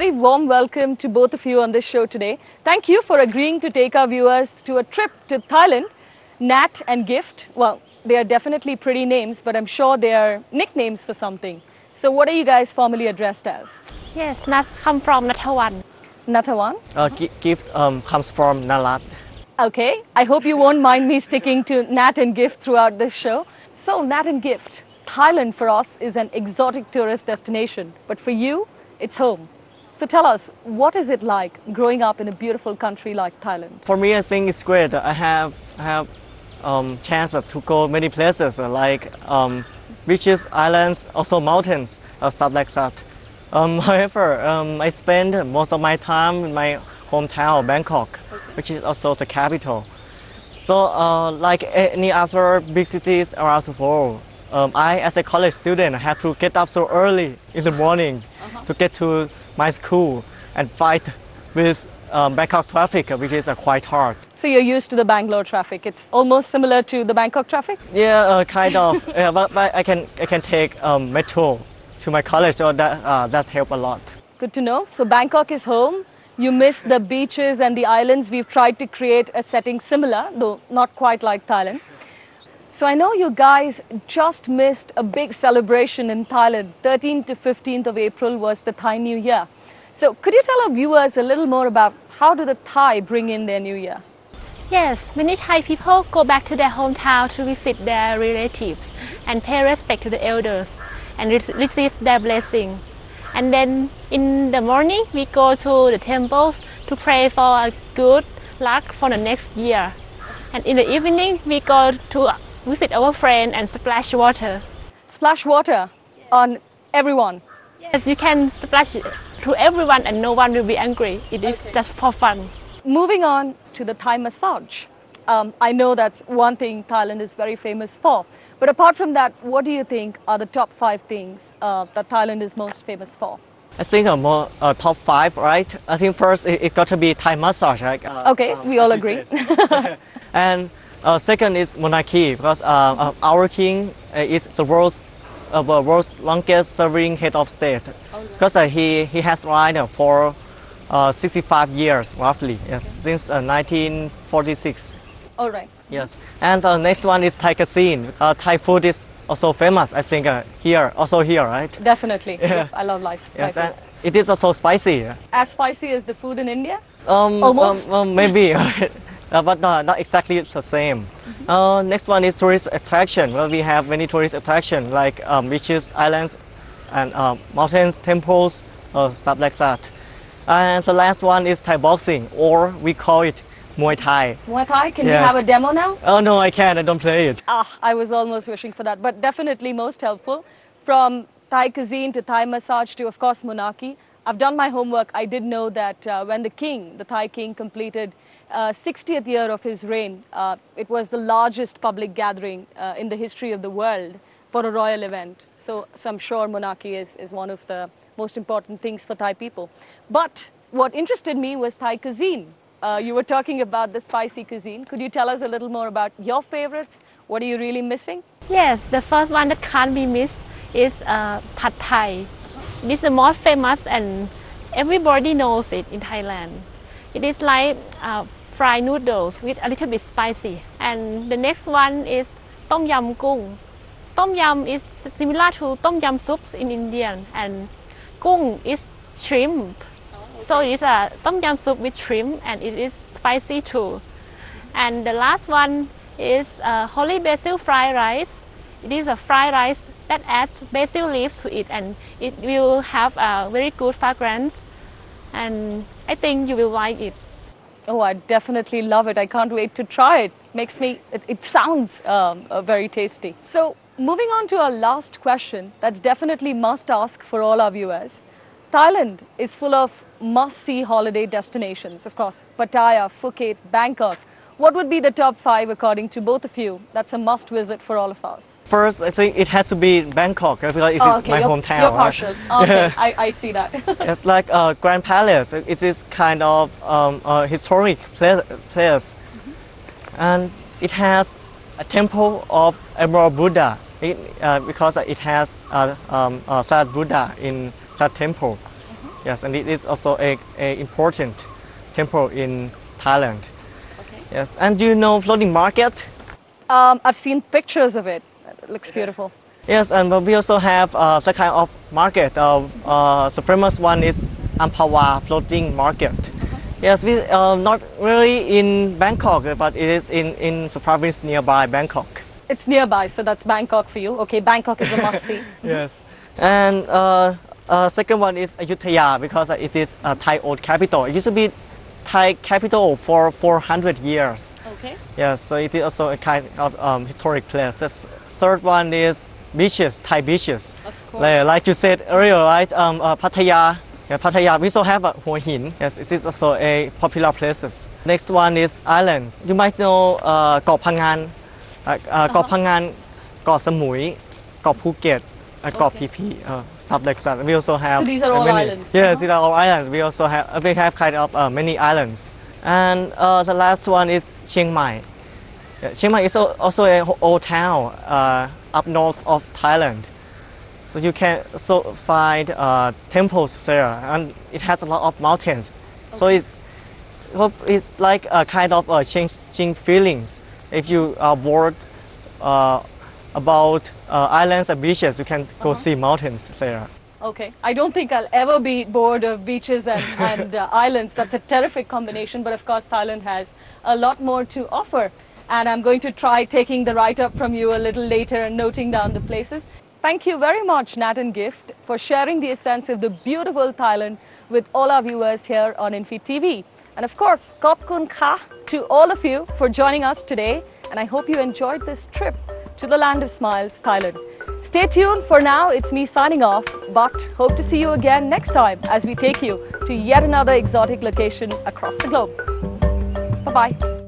very warm welcome to both of you on this show today. Thank you for agreeing to take our viewers to a trip to Thailand. Nat and Gift, well, they are definitely pretty names, but I'm sure they are nicknames for something. So what are you guys formally addressed as? Yes, Nat come from Nathawan. Nathawan? Gift comes from Nalat. Okay, I hope you won't mind me sticking to Nat and Gift throughout this show. So Nat and Gift, Thailand for us is an exotic tourist destination, but for you, it's home. So tell us, what is it like growing up in a beautiful country like Thailand? For me, I think it's great. I have chance to go many places like beaches, islands, also mountains, stuff like that. However, I spend most of my time in my hometown, Bangkok, which is also the capital. So, like any other big cities around the world, I, as a college student, have to get up so early in the morning to get to my school and fight with Bangkok traffic, which is quite hard. So you're used to the Bangalore traffic. It's almost similar to the Bangkok traffic? Yeah, kind of. But I can take metro to my college, so that's helped a lot. Good to know. So Bangkok is home. You miss the beaches and the islands. We've tried to create a setting similar, though not quite like Thailand. So I know you guys just missed a big celebration in Thailand. 13th to 15th of April was the Thai New Year. So could you tell our viewers a little more about how do the Thai bring in their New Year? Yes, many Thai people go back to their hometown to visit their relatives and pay respect to the elders and receive their blessing. And then in the morning, we go to the temples to pray for a good luck for the next year. And in the evening, we go to visit our friend and splash water. Splash water on everyone? Yes, you can splash to everyone and no one will be angry. It is just for fun. Moving on to the Thai massage. I know that's one thing Thailand is very famous for. But apart from that, what do you think are the top 5 things that Thailand is most famous for? I think top 5, right? I think first it got to be Thai massage. Like, okay, we all agree. And second is monarchy, because our king is the world's longest serving head of state. Because he has reigned for 65 years roughly, yes, since 1946. All right. Yes, and the next one is Thai cuisine. Thai food is also famous, I think, here, right? Definitely. Yeah. Yep, I love life. Yes, and it is also spicy. As spicy as the food in India? Almost. Maybe, but not exactly the same. Next one is tourist attraction. Well, we have many tourist attractions like beaches, islands, and mountains, temples, stuff like that. And the last one is Thai boxing, or we call it Muay Thai. Muay Thai? Can Yes. we have a demo now? Oh no, I can't. I don't play it. I was almost wishing for that, but definitely most helpful. From Thai cuisine to Thai massage to, of course, monarchy. I've done my homework. I did know that when the Thai king, completed 60th year of his reign, it was the largest public gathering in the history of the world for a royal event. So I'm sure monarchy is one of the most important things for Thai people. But what interested me was Thai cuisine. You were talking about the spicy cuisine. Could you tell us a little more about your favorites? What are you really missing? Yes, the first one that can't be missed is Pad Thai. It is the most famous and everybody knows it in Thailand. It is like fried noodles with a little bit spicy. And the next one is Tom Yum Gung. Tom Yum is similar to Tom Yum soups in Indian, and Gung is shrimp. So it is a Tom Yum soup with shrimp and it is spicy too. And the last one is holy basil fried rice. It is a fried rice that adds basil leaves to it and it will have a very good fragrance. And I think you will like it. Oh, I definitely love it. I can't wait to try it. It sounds very tasty. So moving on to our last question, that's definitely must ask for all our viewers. Thailand is full of must-see holiday destinations, of course, Pattaya, Phuket, Bangkok. What would be the top 5 according to both of you? That's a must visit for all of us. First, I think it has to be Bangkok because it is my hometown. You're partial. Okay, I see that. It's like Grand Palace. It is kind of a historic place. And it has a temple of Emerald Buddha because it has Sad Buddha in that temple. Yes, and it is also a important temple in Thailand. Okay. Yes, and do you know floating market? I've seen pictures of it. It looks beautiful. Yes, and we also have the kind of market. The famous one is Amphawa floating market. Yes, we not really in Bangkok, but it is in the province nearby Bangkok. It's nearby, so that's Bangkok for you. Okay, Bangkok is a must-see. Yes, and second one is Ayutthaya because it is a Thai old capital. It used to be Thai capital for 400 years. Okay. Yes, so it is also a kind of historic place. Third one is beaches, Thai beaches. Of course. Like you said earlier, right? Pattaya. Yeah, Pattaya. We also have Hua Hin. Yes, it is also a popular places. Next one is island. You might know Got Phangan, Got Phangan, Got Samui, Got Phuket, Got Phi Phi, stuff like that. We also have. So these are all many, islands? Yes, these are all islands. We also have kind of many islands. And the last one is Chiang Mai. Yeah, Chiang Mai is also an old town up north of Thailand. So you can also find temples there, and it has a lot of mountains. So it's like a kind of changing feelings. If you are bored about islands and beaches, you can go see mountains there. Okay. I don't think I'll ever be bored of beaches and islands. That's a terrific combination. But of course, Thailand has a lot more to offer. And I'm going to try taking the write-up from you a little later and noting down the places. Thank you very much, Nat and Gift, for sharing the essence of the beautiful Thailand with all our viewers here on Infeed TV. And of course, Khop Kun Kha to all of you for joining us today. And I hope you enjoyed this trip to the land of smiles, Thailand. Stay tuned. For now, it's me signing off, but hope to see you again next time as we take you to yet another exotic location across the globe. Bye-bye.